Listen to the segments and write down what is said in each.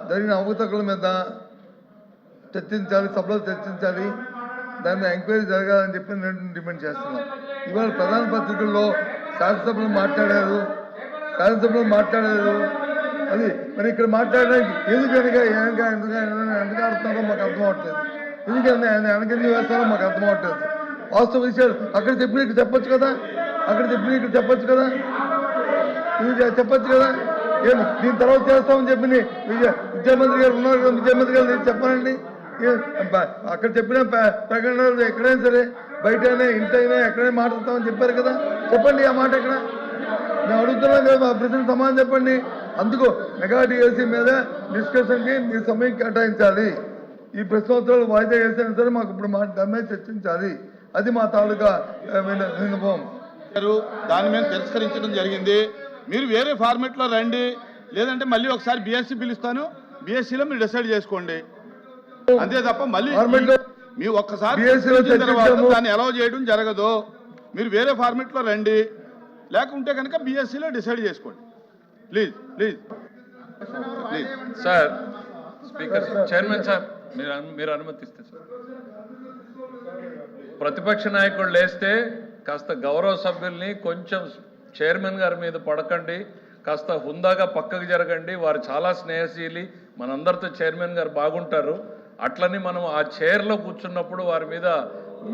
జరిగిన అవకతవకల మీద చర్చించాలి, సభలో చర్చించాలి, దాని మీద ఎంక్వైరీ జరగాలని చెప్పి నేను డిమాండ్ చేస్తున్నాను. ఇవాళ ప్రధాన పత్రికల్లో శాసనసభలో మాట్లాడారు, అది మరి ఇక్కడ మాట్లాడడానికి ఎందుకు ఎందుకు ఆడుతున్నారో మాకు అర్థం అవ్వట్లేదు, ఎందుకంటే ఆయన వెనకెందుకు వేస్తారో మాకు అర్థం అవ్వట్లేదు. వాస్తవ విషయాలు అక్కడ చెప్పిన ఇక్కడ చెప్పొచ్చు కదా, చెప్పొచ్చు కదా. ఏమి దీని తర్వాత చేస్తామని చెప్పి విద్యామంత్రి గారు ఉన్నారు కదా, విద్యామంత్రి గారు నేను చెప్పానండి. అక్కడ చెప్పిన ప్రకటనలు ఎక్కడైనా సరే బయటైనా ఇంటైనా ఎక్కడైనా మాట్లాడతామని చెప్పారు కదా, చెప్పండి ఆ మాట ఎక్కడ. మేము అడుగుతున్నాం కదా, మా ప్రశ్నకు సమాధానం చెప్పండి. అందుకు మెగా డిఎస్సీ మీద డిస్కషన్కి మీరు సమయం కేటాయించాలి. ఈ ప్రశ్నోత్తరాలు వాయిదా వేసినా సరే మాకు ఇప్పుడు దాని మీద చర్చించాలి. అది మా తాలూకా విన్నపం. దాని మీద తిరస్కరించడం జరిగింది. మీరు వేరే ఫార్మెట్లో రండి, లేదంటే మళ్ళీ ఒకసారి బీఎస్సీ పిలుస్తాను, బీఎస్సీలో మీరు డిసైడ్ చేసుకోండి, అంతే తప్ప మళ్ళీ మీ ఒక్కసారి దాన్ని అలౌ చేయడం జరగదు. మీరు వేరే ఫార్మెట్లో రండి, లేకుంటే కనుక బీఎస్సీలో డిసైడ్ చేసుకోండి. Please please please sir. Speaker chairman sir, మీరు అనుమతిస్తే సార్. ప్రతిపక్ష నాయకుడు లేస్తే కాస్త గౌరవ సభ్యుల్ని కొంచెం చైర్మన్ గారి మీద పడకండి, కాస్త హుందాగా పక్కకు జరగండి. వారు చాలా స్నేహశీలి, మనందరితో చైర్మన్ గారు బాగుంటారు. అట్లని మనం ఆ చైర్లో కూర్చున్నప్పుడు వారి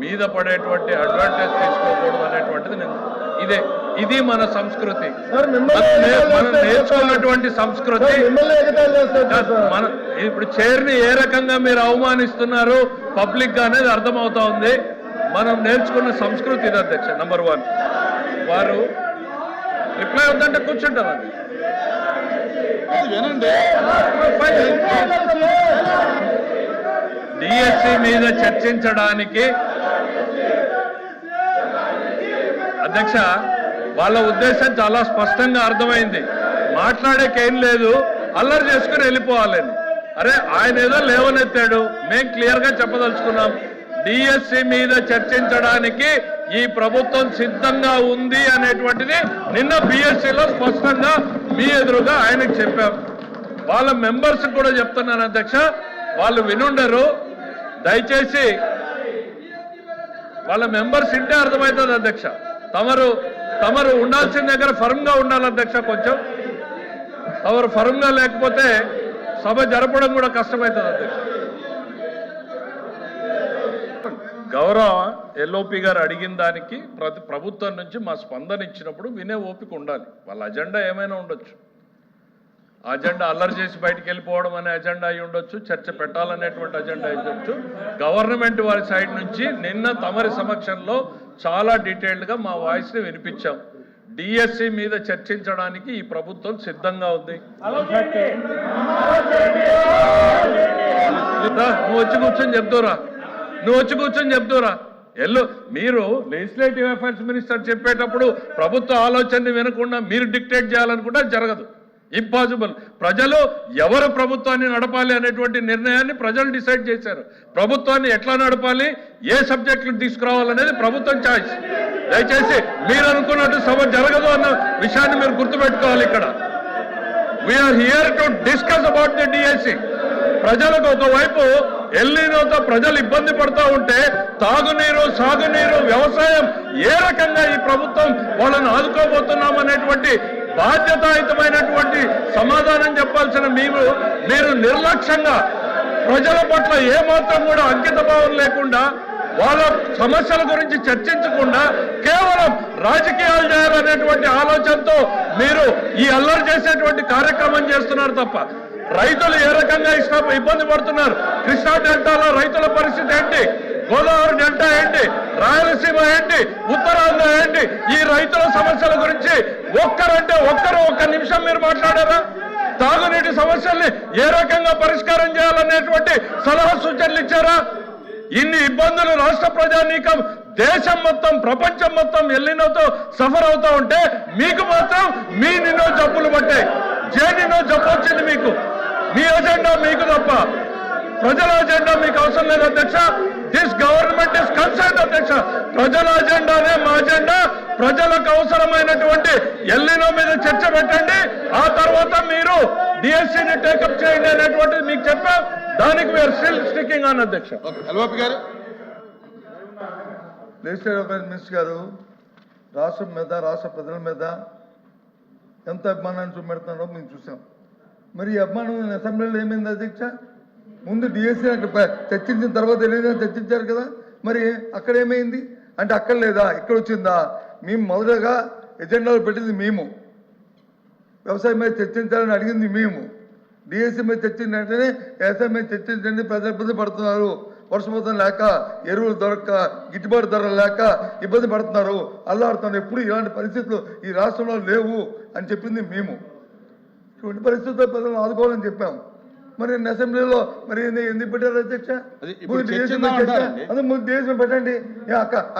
మీద పడేటువంటి అడ్వాంటేజ్ తీసుకోకూడదు అనేటువంటిది ఇది మన సంస్కృతి, మనం నేర్చుకున్నటువంటి సంస్కృతి. ఇప్పుడు చైర్ని ఏ రకంగా మీరు అవమానిస్తున్నారు పబ్లిక్ గా అనేది అర్థమవుతా ఉంది. మనం నేర్చుకున్న సంస్కృతి ఇది అధ్యక్ష. నంబర్ 1, వారు రిప్లై అవుతుంటే కూర్చుంటారు. డిఎస్సి మీద చర్చించడానికి అధ్యక్ష వాళ్ళ ఉద్దేశం చాలా స్పష్టంగా అర్థమైంది. మాట్లాడేకేం లేదు, అల్లరి చేసుకుని వెళ్ళిపోవాలని. అరే ఆయన ఏదో లేవనెత్తాడు, మేము క్లియర్ గా చెప్పదలుచుకున్నాం. డిఎస్సి మీద చర్చించడానికి ఈ ప్రభుత్వం సిద్ధంగా ఉంది అనేటువంటిది నిన్న బిఎస్సిలో స్పష్టంగా మీ ఎదురుగా ఆయనకు చెప్పాం. వాళ్ళ మెంబర్స్ కూడా చెప్తున్నాను అధ్యక్ష, వాళ్ళు వినుండరు. దయచేసి వాళ్ళ మెంబర్స్ ఇంటే అర్థమవుతుంది అధ్యక్ష. తమరు ఉండాల్సిన దగ్గర ఫర్మ్ గా ఉండాలి అధ్యక్ష. కొంచెం తమరు ఫర్మ్ గా లేకపోతే సభ జరపడం కూడా కష్టమవుతుంది అధ్యక్ష. గౌరవ ఎల్ఓపి గారు అడిగిన దానికి ప్రభుత్వం నుంచి మా స్పందన ఇచ్చినప్పుడు వినే ఓపిక ఉండాలి. వాళ్ళ అజెండా ఏమైనా ఉండొచ్చు, అజెండా అల్లరి చేసి బయటికి వెళ్ళిపోవడం అనే అజెండా అయి ఉండొచ్చు, చర్చ పెట్టాలనేటువంటి అజెండా అయి ఉండొచ్చు. గవర్నమెంట్ వారి సైడ్ నుంచి నిన్న తమరి సమక్షంలో చాలా డీటెయిల్డ్గా మా వాయిస్ని వినిపించాం. డిఎస్సి మీద చర్చించడానికి ఈ ప్రభుత్వం సిద్ధంగా ఉంది. నువ్వు వచ్చి కూర్చొని చెప్తారా మీరు లెజిస్లేటివ్ అఫైర్స్ మినిస్టర్ చెప్పేటప్పుడు ప్రభుత్వ ఆలోచనని వినకుండా మీరు డిక్టేట్ చేయాలనుకుంటే జరగదు, ఇంపాసిబుల్. ప్రజలు ఎవరు ప్రభుత్వాన్ని నడపాలి అనేటువంటి నిర్ణయాన్ని ప్రజలు డిసైడ్ చేశారు. ప్రభుత్వాన్ని ఎట్లా నడపాలి, ఏ సబ్జెక్టులు తీసుకురావాలనేది ప్రభుత్వం చాయిస్. దయచేసి మీరు అనుకున్నట్టు సభ జరగదు అన్న విషయాన్ని మీరు గుర్తుపెట్టుకోవాలి. ఇక్కడ we are here to discuss about the DSC. ప్రజలకు ఒకవైపు ఎల్నినోతో ప్రజలు ఇబ్బంది పడుతూ ఉంటే తాగునీరు, సాగునీరు, వ్యవసాయం ఏ రకంగా ఈ ప్రభుత్వం వాళ్ళని ఆదుకోబోతున్నాం అనేటువంటి బాధ్యతాయుతమైనటువంటి సమాధానం చెప్పాల్సిన మీరు నిర్లక్ష్యంగా ప్రజల పట్ల ఏమాత్రం కూడా అంకిత భావం లేకుండా, వాళ్ళ సమస్యల గురించి చర్చించకుండా కేవలం రాజకీయాలు చేయాలనేటువంటి ఆలోచనతో మీరు ఈ అల్లరి చేసేటువంటి కార్యక్రమం చేస్తున్నారు తప్ప రైతులు ఏ రకంగా ఇబ్బంది పడుతున్నారు, కృష్ణా డెల్టాలో రైతుల పరిస్థితి ఏంటి, గోదావరి డెల్టా ఏంటి, రాయలసీమ ఏంటి, ఉత్తరాంధ్ర ఏంటి, ఈ రైతుల సమస్యల గురించి ఒక్క నిమిషం మీరు మాట్లాడారా? తాగునీటి సమస్యల్ని ఏ రకంగా పరిష్కారం చేయాలనేటువంటి సలహా సూచనలు ఇచ్చారా? ఇన్ని ఇబ్బందులు రాష్ట్ర ప్రజానీకం, దేశం మొత్తం, ప్రపంచం మొత్తం ఎల్లినోతో సఫర్ అవుతా ఉంటే మీకు మాత్రం నిన్నో జబ్బులు పట్టాయి. నిన్నో జబ్బు వచ్చింది మీకు. మీ అజెండా మీకు తప్ప ప్రజల అజెండా మీకు అవసరం లేదు అధ్యక్ష. దిస్ గవర్నమెంట్ ఇస్ కన్సర్న్ అధ్యక్ష. ప్రజల అజెండానే మా అజెండా. ప్రజలకు అవసరమైనటువంటి ఎల్లినో మీద చర్చ పెట్టండి. ఆ తర్వాత మీరు డిఎస్సీని టేకప్ చేయండి అనేటువంటిది మీకు చెప్పాం. దానికి వీఆర్ స్టిల్ స్టికింగ్ ఆన్ అధ్యక్ష. ఓకే, ఎల్ఓపి గారు. లెజిస్లేటివ్ అఫైర్స్ మినిస్టర్ గారు రాష్ట్రం మీద రాష్ట్ర ప్రజల మీద ఎంత అభిమానాన్ని చూపెడుతున్నారో మేము చూసాం. మరి ఈ అభిమానం అసెంబ్లీలో ఏమైంది అధ్యక్ష? ముందు డిఎస్సీ అక్కడ చర్చించిన తర్వాత ఏదైనా చర్చించారు కదా, మరి అక్కడ ఏమైంది అంటే అక్కడ లేదా ఇక్కడ వచ్చిందా? మేము మొదటగా ఎజెండాలో పెట్టింది మేము, వ్యవసాయం మీద చర్చించాలని అడిగింది మేము. డిఎస్సీ మీద చర్చించిన వెంటనే వ్యవసాయం మీద చర్చించండి, ప్రజలు ఇబ్బంది పడుతున్నారు, వర్షపాతం లేక, ఎరువులు దొరక్క, గిట్టుబాటు ధరలు లేక ఇబ్బంది పడుతున్నారు, అల్లాడుతున్నారు. ఎప్పుడు ఇలాంటి పరిస్థితులు ఈ రాష్ట్రంలో లేవు అని చెప్పింది మేము. ఇటువంటి పరిస్థితుల్లో ప్రజలను ఆదుకోవాలని చెప్పాం. మరి అసెంబ్లీలో మరి ఎందుకు పెట్టారు అధ్యక్ష? ముందు డిఎస్సీ పెట్టండి.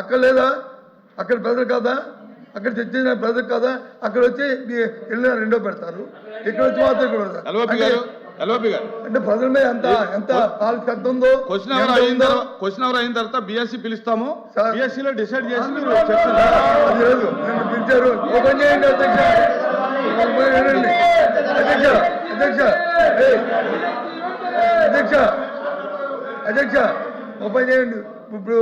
అక్కడ లేదా? అక్కడ ప్రజలు కాదా? అక్కడ చర్చించిన ప్రజలు కాదా? అక్కడ వచ్చి వెళ్ళిన రెండో పెడతారు, ఇక్కడ వచ్చి మాత్రం ఇక్కడ పెడతారు. అంటే ప్రజల మీద ఎంత ఎంత ఉందో. క్వశ్చన్ అవర్ అయిన తర్వాత బిఎస్సీ పిలుస్తాము, బిఎస్సీలో డిసైడ్ చేసి మీరు అది లేదు, నన్ను పిలిచారు. ఓపెన్ చేయండి అధ్యక్ష. అధ్యక్ష అధ్యక్ష అధ్యక్ష అధ్యక్ష ఓపెన్ చేయండి. ఇప్పుడు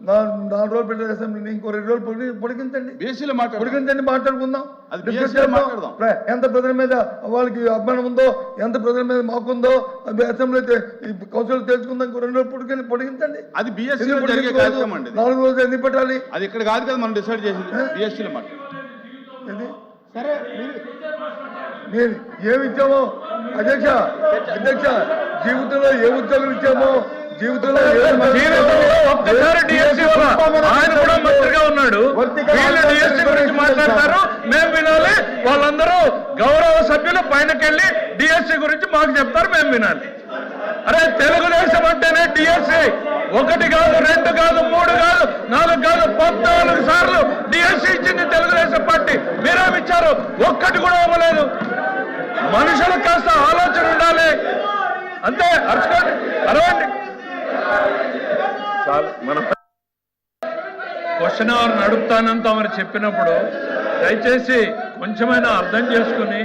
4 రోజులు పెట్టారు అసెంబ్లీని, ఇంకో 2 రోజులు పొడిగించండి, బిఎస్సీలో పొడిగించండి, మాట్లాడుకుందాం. అది బిఎస్సీలో మాట్లాడదాం. ఎంత ప్రజల మీద వాళ్ళకి అభిమానం ఉందో, ఎంత ప్రజల మీద మాకుందో అసెంబ్లీ కౌన్సిల్ తెలుసుకుందాం. ఇంకో 2 రోజులు పొడిగించండి. అది బిఎస్సీలో జరిగే కార్యక్రమం అండి. 4 రోజులు ఎందుకు పెట్టాలి? అది ఇక్కడ కాదు కదా మనం డిసైడ్ చేసింది, బిఎస్సీలో మాట్లాడు. సరే మీరు ఏమి ఇచ్చామో అధ్యక్ష అధ్యక్ష జీవితంలో ఏ ఉద్యోగులు ఇచ్చామో, జీవితంలో ఒక్కసారి డిఎస్సీ ఆయన కూడా మంత్రిగా ఉన్నాడు, వీళ్ళు డిఎస్సీ గురించి మాట్లాడతారు, మేము వినాలి. వాళ్ళందరూ గౌరవ సభ్యులు పైనకెళ్ళి డిఎస్సీ గురించి మాకు చెప్తారు, మేము వినాలి. అరే తెలుగుదేశం అంటేనే డిఎస్సీ 1 కాదు, 2 కాదు, 3 కాదు, 4 కాదు, 14 సార్లు డిఎస్సీ ఇచ్చింది తెలుగుదేశం పార్టీ. మీరేమిచ్చారు? ఒక్కటి కూడా అవ్వలేదు. మనుషులకు కాస్త ఆలోచన ఉండాలి అంతే. అరచుకోండి, అరవండి. చాలు. మన క్వశ్చన్ అవర్ నడుపుతానంతా మరి చెప్పినప్పుడు దయచేసి కొంచెమైనా అర్థం చేసుకుని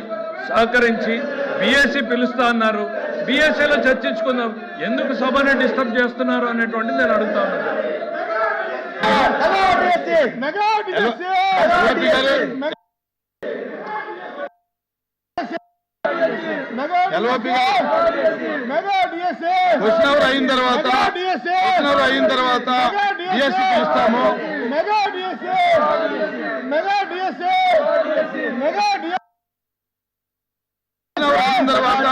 సహకరించి, బిఎస్సీ పిలుస్తా అన్నారు, బిఎస్సీలో చర్చించుకుందాం. ఎందుకు సభని డిస్టర్బ్ చేస్తున్నారు అనేటువంటిది నేను అడుగుతా ఉన్నాను. క్వశ్చన్ అవర్ అయిన తర్వాత బిఎస్సీ పిలుస్తాము. తర్వాత